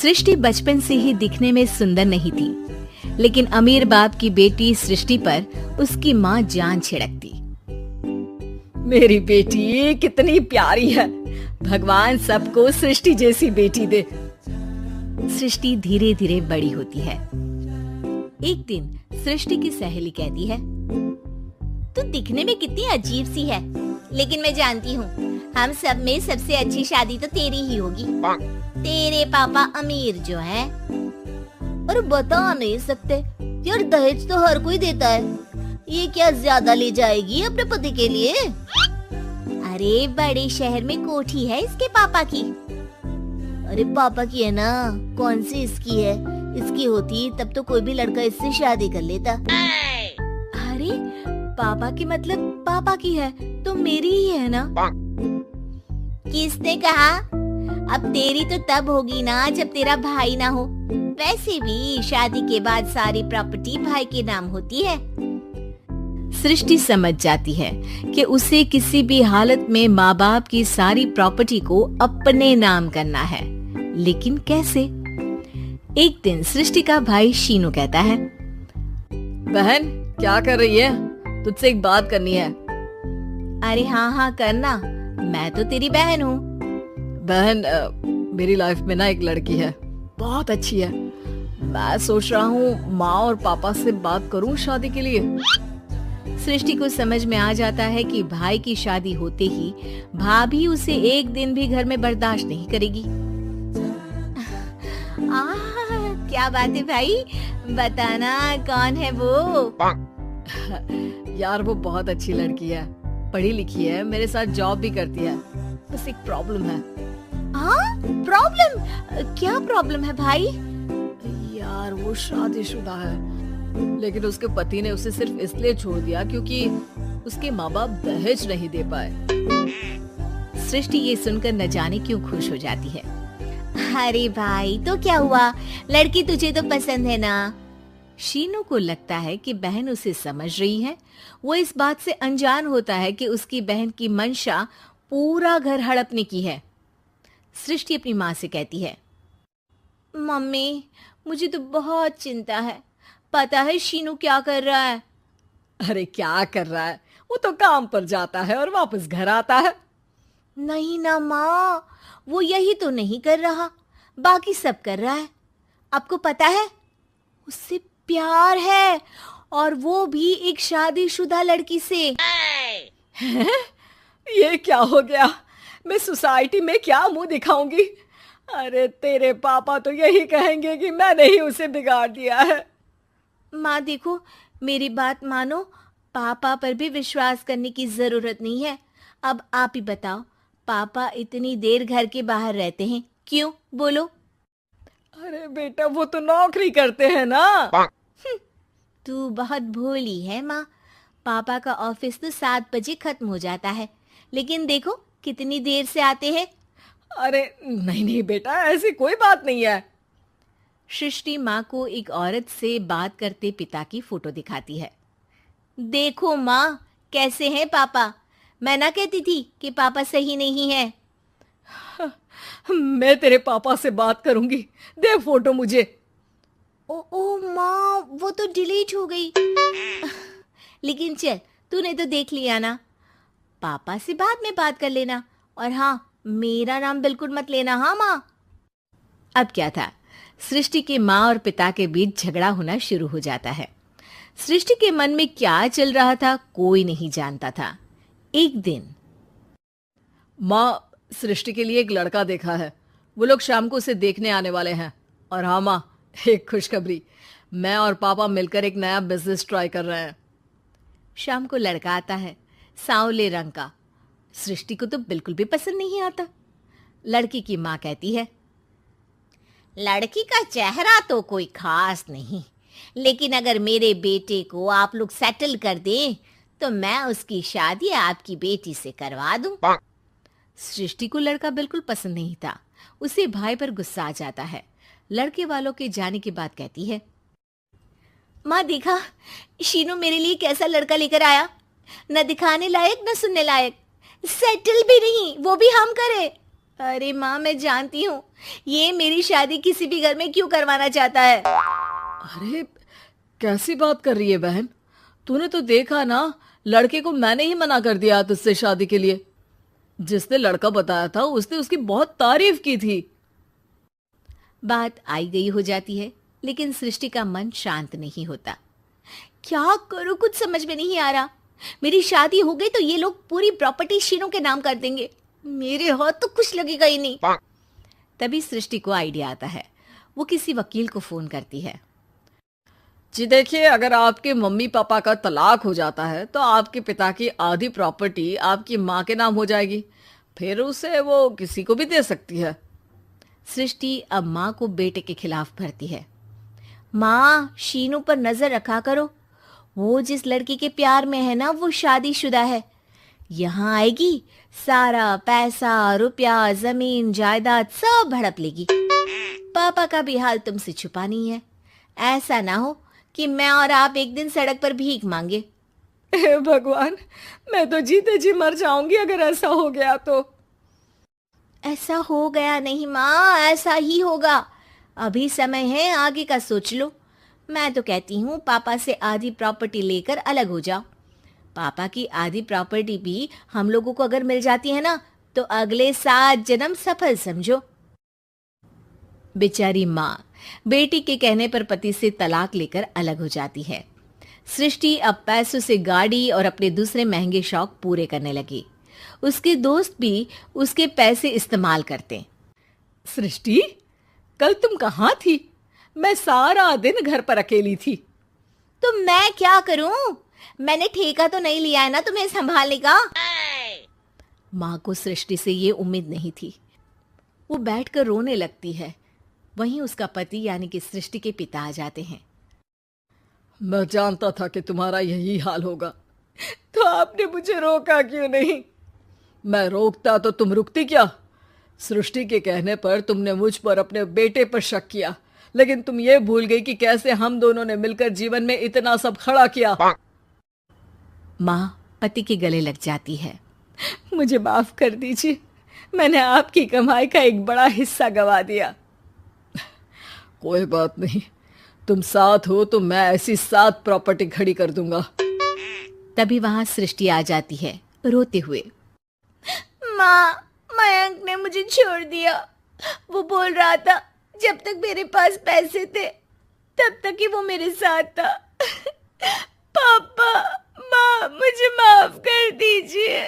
सृष्टि बचपन से ही दिखने में सुंदर नहीं थी, लेकिन अमीर बाप की बेटी सृष्टि पर उसकी माँ जान छिड़कती। मेरी बेटी कितनी प्यारी है, भगवान सबको सृष्टि जैसी बेटी दे। सृष्टि धीरे धीरे बड़ी होती है। एक दिन सृष्टि की सहेली कहती है, तू दिखने में कितनी अजीब सी है, लेकिन मैं जानती हूँ हम सब में सबसे अच्छी शादी तो तेरी ही होगी। तेरे पापा अमीर जो हैं। और बता नहीं सकते यार, दहेज तो हर कोई देता है, ये क्या ज्यादा ले जाएगी अपने पति के लिए? अरे बड़े शहर में कोठी है इसके पापा की। अरे पापा की है ना, कौन सी इसकी है? इसकी होती तब तो कोई भी लड़का इससे शादी कर लेता। अरे पापा की मतलब पापा की है तो मेरी ही है ना? किसने कहा? अब तेरी तो तब होगी ना जब तेरा भाई ना हो। वैसे भी शादी के बाद सारी प्रॉपर्टी भाई के नाम होती है। सृष्टि समझ जाती है कि उसे किसी भी हालत में माँ बाप की सारी प्रॉपर्टी को अपने नाम करना है, लेकिन कैसे? एक दिन सृष्टि का भाई शीनू कहता है, बहन क्या कर रही है? तुझसे एक बात करनी है। अरे हाँ करना, मैं तो तेरी बहन हूँ। बहन मेरी लाइफ में ना एक लड़की है, बहुत अच्छी है। मैं सोच रहा हूँ माँ और पापा से बात करूँ शादी के लिए। सृष्टि को समझ में आ जाता है कि भाई की शादी होते ही भाभी उसे एक दिन भी घर में बर्दाश्त नहीं करेगी। क्या बात है भाई, बताना कौन है वो? यार वो बहुत अच्छी लड़की है, पढ़ी लिखी है, मेरे साथ जॉब भी करती है। बस एक प्रॉब्लम है। हाँ प्रॉब्लम? क्या प्रॉब्लम है भाई? यार वो शादीशुदा है, लेकिन उसके पति ने उसे सिर्फ इसलिए छोड़ दिया क्योंकि उसके माँ बाप दहेज नहीं दे पाए। सृष्टि ये सुनकर न जाने क्यों खुश हो जाती है। अरे भाई तो क्या हुआ, लड़की तुझे तो पसंद है ना? शीनू को लगता है कि बहन उसे समझ रही है। वो इस बात से अनजान होता है कि उसकी बहन की मंशा पूरा घर हड़पने की है। सृष्टि अपनी माँ से कहती है, मम्मी मुझे तो बहुत चिंता है। पता है शीनू क्या कर रहा है? अरे क्या कर रहा है? वो तो काम पर जाता है और वापस घर आता है। नहीं ना माँ, वो यही तो नहीं कर रहा, बाकी सब कर रहा है। आपको पता है उससे प्यार है, और वो भी एक शादीशुदा लड़की से। ये क्या हो गया? मैं सोसाइटी में क्या मुंह दिखाऊंगी? अरे तेरे पापा तो यही कहेंगे कि मैंने ही उसे बिगाड़ दिया है। माँ देखो, मेरी बात मानो, पापा पर भी विश्वास करने की जरूरत नहीं है। अब आप ही बताओ, पापा इतनी देर घर के बाहर रहते हैं क्यों? बोलो। अरे बेटा वो तो नौकरी करते हैं ना। तू बहुत भोली है माँ। पापा का ऑफिस तो 7 बजे खत्म हो जाता है, लेकिन देखो कितनी देर से आते हैं। अरे नहीं बेटा, ऐसी कोई बात नहीं है। सृष्टि माँ को एक औरत से बात करते पिता की फोटो दिखाती है। देखो माँ कैसे हैं पापा। मैं ना कहती थी कि पापा सही नहीं है। मैं तेरे पापा से बात करूंगी, दे फोटो मुझे। ओ माँ, वो तो डिलीट हो गई। लेकिन चल, तूने तो देख लिया ना। पापा से बाद में बात कर लेना, और हाँ मेरा नाम बिल्कुल मत लेना। हाँ माँ। अब क्या था, सृष्टि के माँ और पिता के बीच झगड़ा होना शुरू हो जाता है। सृष्टि के मन में क्या चल रहा था कोई नहीं जानता था। एक दिन, माँ सृष्टि के लिए एक लड़का देखा है, वो लोग शाम को उसे देखने आने वाले हैं। और हाँ माँ, एक खुशखबरी, मैं और पापा मिलकर एक नया बिजनेस ट्राई कर रहे हैं। शाम को लड़का आता है, सांवले रंग का। सृष्टि को तो बिल्कुल भी पसंद नहीं आता। लड़की की माँ कहती है, लड़की का चेहरा तो कोई खास नहीं, लेकिन अगर मेरे बेटे को आप लोग सेटल कर दें तो मैं उसकी शादी आपकी बेटी से करवा दूं। सृष्टि को लड़का बिल्कुल पसंद नहीं था। उसे भाई पर गुस्सा आ जाता है। लड़के वालों के जाने के बाद कहती है, माँ देखा शीनू मेरे लिए कैसा लड़का लेकर आया, न दिखाने लायक न सुनने लायक, सेटल भी नहीं, वो भी हम करे। अरे माँ, मैं जानती हूँ ये मेरी शादी किसी भी घर में क्यों करवाना चाहता है। अरे कैसी बात कर रही है बहन? तूने तो देखा ना, लड़के को मैंने ही मना कर दिया तुझसे शादी के लिए। जिसने लड़का बताया था उसने उसकी बहुत तारीफ की थी। बात आई गई हो जाती है, लेकिन सृष्टि का मन शांत नहीं होता। क्या करूँ, कुछ समझ में नहीं आ रहा। मेरी शादी हो गई तो ये लोग पूरी प्रॉपर्टी शीनू के नाम कर देंगे। मेरे हाथ तो कुछ लगेगा ही नहीं। तभी सृष्टि को आइडिया आता है। वो किसी वकील को फोन करती है। जी देखिए, अगर आपके मम्मी पापा का तलाक हो जाता है तो आपके पिता की आधी प्रॉपर्टी आपकी माँ के नाम हो जाएगी। फिर उसे वो किसी को भी दे सकती है। सृष्टि अब माँ को बेटे के खिलाफ भरती है। माँ, शीनू पर नजर रखा करो। वो जिस लड़की के प्यार में है ना, वो शादीशुदा है। यहाँ आएगी, सारा पैसा, रुपया, जमीन, जायदाद सब हड़प लेगी। पापा का भी हाल तुमसे छुपा नहीं है। ऐसा ना हो कि मैं और आप एक दिन सड़क पर भीख मांगे। हे भगवान, मैं तो जीते जी मर जाऊंगी अगर ऐसा हो गया तो। ऐसा हो गया नहीं माँ, ऐसा ही होगा। अभी समय है, आगे का सोच लो। मैं तो कहती हूँ पापा से आधी प्रॉपर्टी लेकर अलग हो जाओ। पापा की आधी प्रॉपर्टी भी हम लोगों को अगर मिल जाती है ना, तो अगले 7 जन्म सफल समझो। बेचारी माँ बेटी के कहने पर पति से तलाक लेकर अलग हो जाती है। सृष्टि अब पैसों से गाड़ी और अपने दूसरे महंगे शौक पूरे करने लगी। उसके दोस्त भी उसके पैसे इस्तेमाल करते। सृष्टि, कल तुम कहाँ थी? मैं सारा दिन घर पर अकेली थी। तो मैं क्या करूं? मैंने ठेका तो नहीं लिया है ना तुम्हें संभालने का। माँ को सृष्टि से ये उम्मीद नहीं थी। वो बैठकर रोने लगती है। वहीं उसका पति यानी कि सृष्टि के पिता आ जाते हैं। मैं जानता था कि तुम्हारा यही हाल होगा, तो आपने मुझे रोका क्यों नहीं? मैं रोकता तो तुम रुकती क्या? सृष्टि के कहने पर तुमने मुझ पर, अपने बेटे पर शक किया, लेकिन तुम ये भूल गई कि कैसे हम दोनों ने मिलकर जीवन में इतना सब खड़ा किया। माँ पति के गले लग जाती है। मुझे माफ कर दीजिए, मैंने आपकी कमाई का एक बड़ा हिस्सा गवा दिया। कोई बात नहीं, तुम साथ हो तो मैं ऐसी 7 प्रॉपर्टी खड़ी कर दूंगा। तभी वहां सृष्टि आ जाती है रोते हुए। माँ, मयंक ने मुझे छोड़ दिया। वो बोल रहा था जब तक मेरे पास पैसे थे तब तक ही वो मेरे साथ था। पापा, माँ, मुझे माफ कर दीजिए।